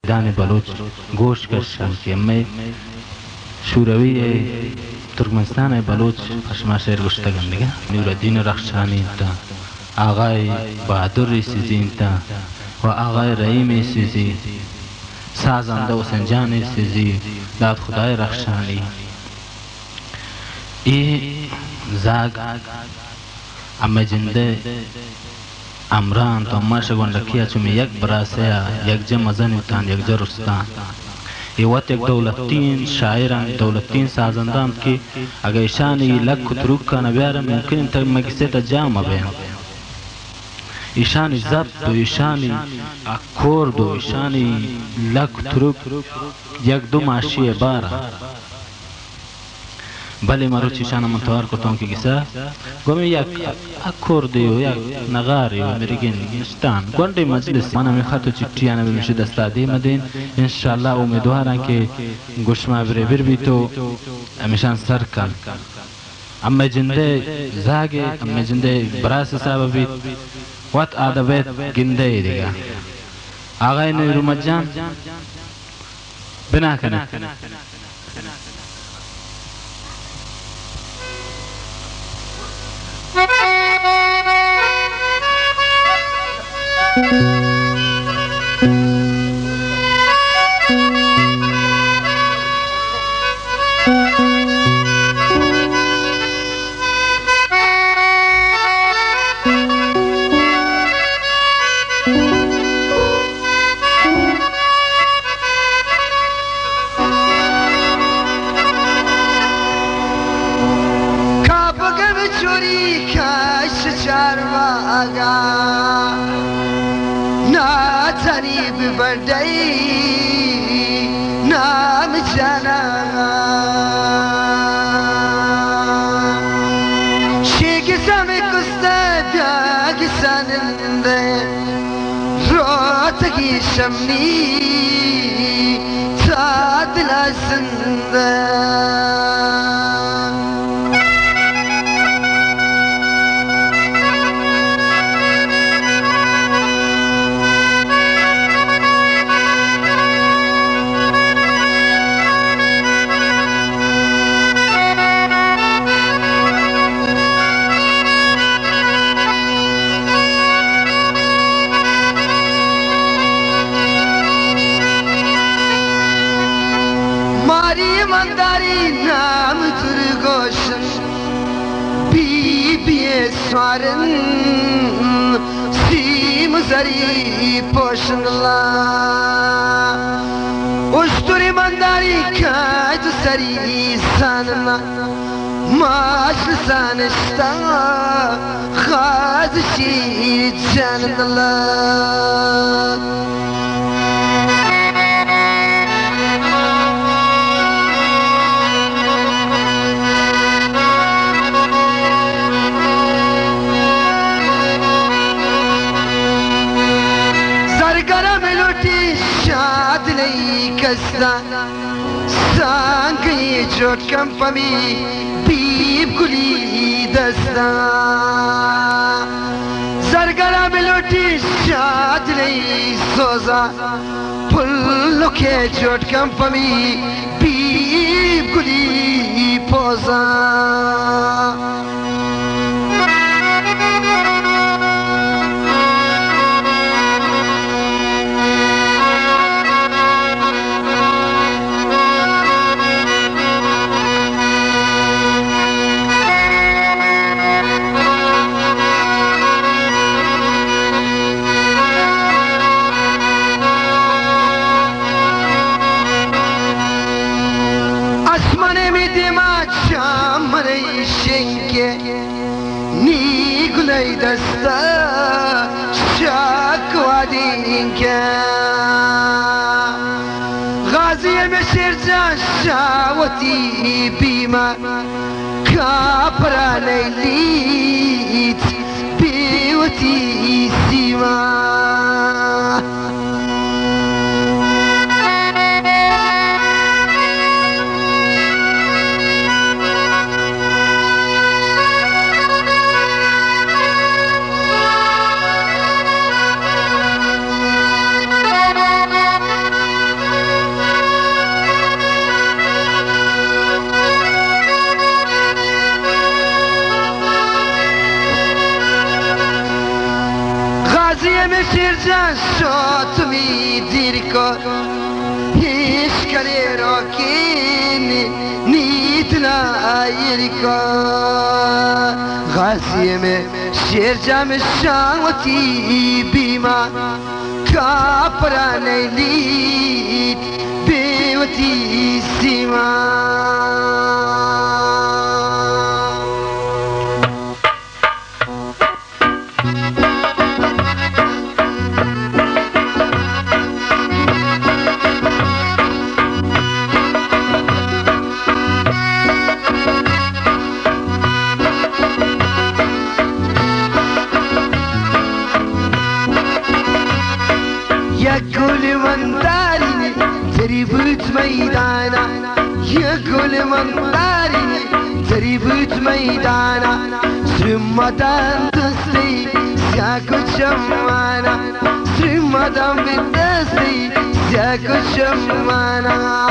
मैदान बलोच गोश कशान के मैं शूरवी तुर्कमेनिस्तान बलोच फशमा शेर गुश्तगंदिगा नूरुद्दीन रख्शानी था आगाए बहादुर सिजीन था व आगाए रहीम सिजी साजंदा हुसैन सिजी दाद खुदाए रख्शानी ये जाग अम्मे जिंदे अमरान तो अम्मा शगुन रखिया चुमे यक बरासया यक जम अजन उतान यक जरुस्तान ये वत एक दौलतीन शायरान दौलतीन साजंदान की अगर ईशानी लक खुतरुक का नब्यारा मुमकिन तक मगिसे तजाम अबे ईशानी जब दो ईशानी अकोर दो ईशानी लक खुतरुक यक दो माशी बारा भले मारो चिशाना मंतवार को तों की किसा गोमे या अकोर दियो या नगार यो मेरे गिस्तान गोंडे मजलिस माना में खातो चिट्ठियां ना बिमशि दस्ता दे मदीन इंशाल्लाह उम्मीदवार के गुश्मा बिर भी तो हमेशा सर का अम्मे जिंदे जागे अम्मे जिंदे बरास साहब भी वत आदबेत गिंदे देगा आगा ने रुमजान बिना करना नाम जाना शेख समय कुस्ता प्याग सनंदे रोत की शमनी साथ लसंदे नाम दुर्गोशन बीबीए स्वारन सीम जरी पोषणला उस्तुरी मंदारी खाज सरी सानना माश सानस्ता खाज शी जानला सांग ये चोट कंपनी बीब गुली दस्ता सरगरा मिलोटी शाद नहीं सोजा फुल्लो के चोट कंपनी बीब गुली पोजा दस्ता शाकवादी क्या गाजी में शेरजा शावती बीमा कापरा लीत बीवती सीमा شیرجان شد می دیر کن هیچ کاری را که نیتنا ایر کن غازیم شیرجان شاوتی بیما کپرانه لید بیوتی سیما يقول من دارني تريبوت ميدانا يقول من دارني تريبوت ميدانا سرمدان دستي سياكو شمانا سرمدان بدستي سياكو شمانا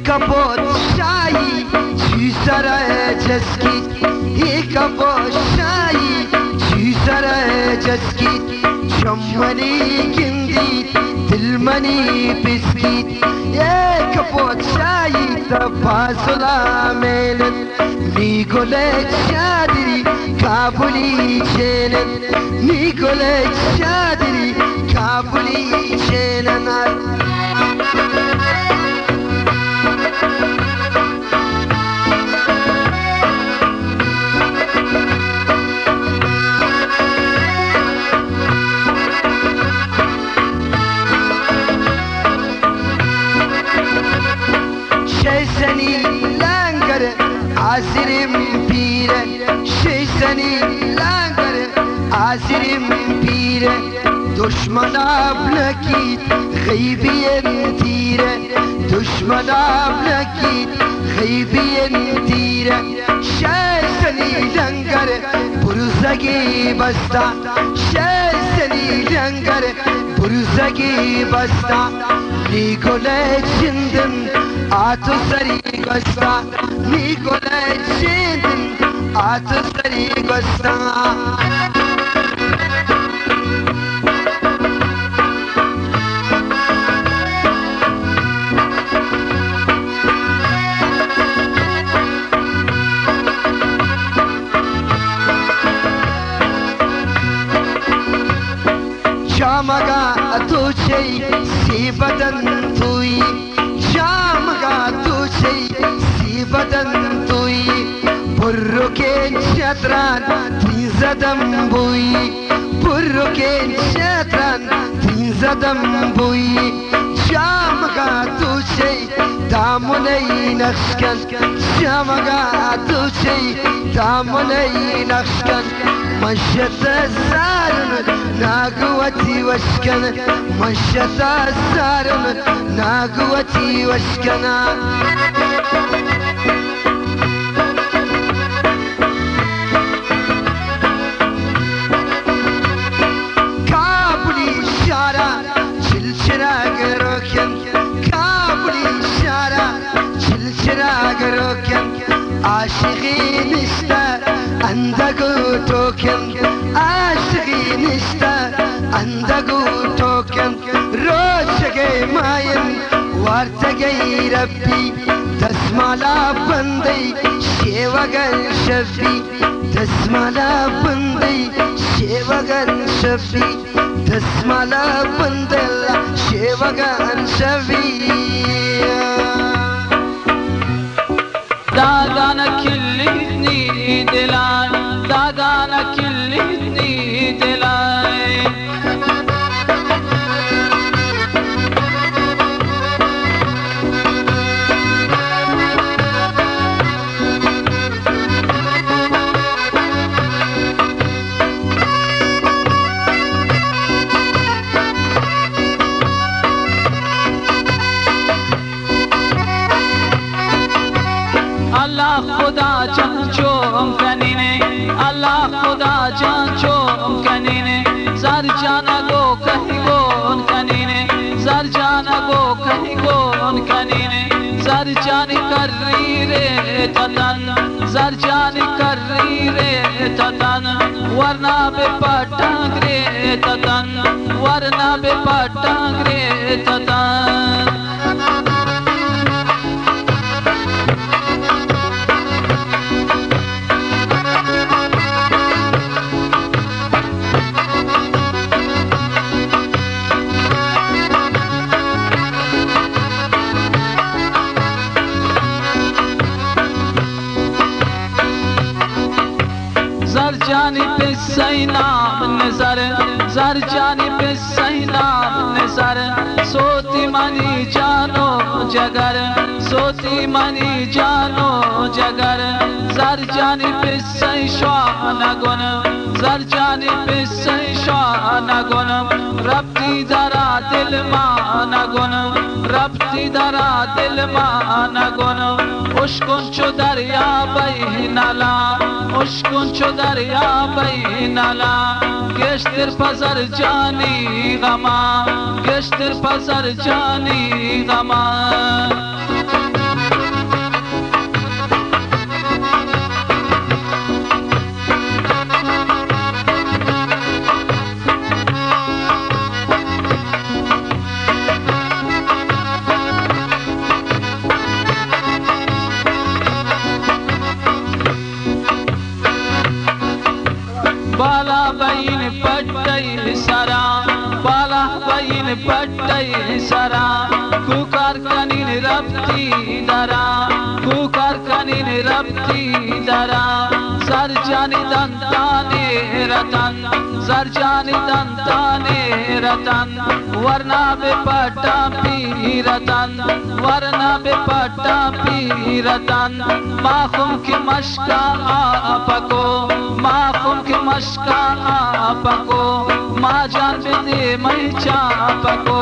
کپوت شایی چی سرای جسکیت یک کپوت شایی چی سرای جسکیت شمنی کندید دلمنی پسکیت یک کپوت شایی تفاصلا میلد میگولد شادری کابلی چنن میگولد شادری کابلی چنن شیسنی لنگر عزیرم پیره شیسنی لنگر عزیرم پیره دشمن ابلکید غیبی تیره دشمن ابلکید غیبی تیره شیسنی لنگر بروزگی بستا شیسنی لنگر بروزگی بستا نیگوله چندم آتو سری گستا نیگوله چندم آتو سری گستا شامگا تو چی سی بدن توی شامگا تو چی سی بدن توی برو که شطران تین زدم بوی برو که شطران تین زدم بوی شامگا تو چی دامنی نقش کن شامگا تو چی دامنی نقش کن مشت السارم ناقوتي واشكن مشت السارم ناقوتي واشكن كابلي شارع شلشراق روكن كابلي شارع شلشراق روكن عاشقين اشتا عندكو توكن عاشقين اشتا عندكو توكن روشقي ماين وارتقي ربي تسمع لا بندي شيوغن شفي تسمع لا بندي شيوغن شفي تسمع لا بندي شيوغن شفي دادانا كلتني دلان دادانا كلتني دلان Allah खुदा चम चोम कनीने अल्लाह खुदा चम जाना गो कहीं गोन कनीने सर जाना गो कहीं गोन कनीने सर जानी कर रही रे ततन सर जानी कर रही रे ततन वरना बे पटांग रे ततन वरना बे पटांग रे ततन जानी पे सही नाम ने सर जानी पे सही नाम ने सर सोती मनी जानो जगर सोती मनी जानो जगर सर जानी पे सही श्वान गुन सर जानी पे सही श्वान गुन रब्ती दरा दिल मान गुन रब्ती दरा दिल मान गुन उश्कुन चो दरिया बही नाला उश्कुन चो दरिया बही नाला गेश्तर पसर जानी गमा गेश्तर पसर जानी गमा बाला बइन पट्टई सरा बाला बइन पट्टई सरा कुकर कनिन रब्ती दरा कुकर कनिन रब्ती दरा सर जानी दंताने रतन सर जानी दंताने रतन वरना बे पट्टा पी रतन वरना बे पट्टा पी रतन माखुम की मशका आपको माखुम की मशका आपको माँ जान दे मैं चापको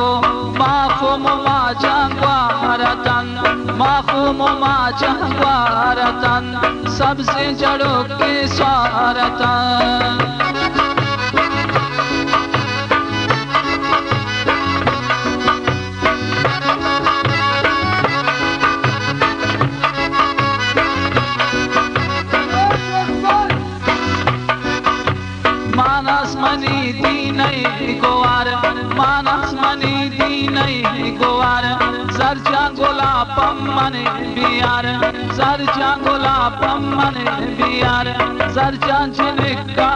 माखुम माँ जांगवा रतन माखुम माँ जांगवा रतन सबसे जड़ों के स्वारतन मानस मनी दी नहीं गोवार मानस मनी दी नहीं गोवार सर जांगोला पम्मन बियार सर जांगोला पम्मन बियार सर जांचने का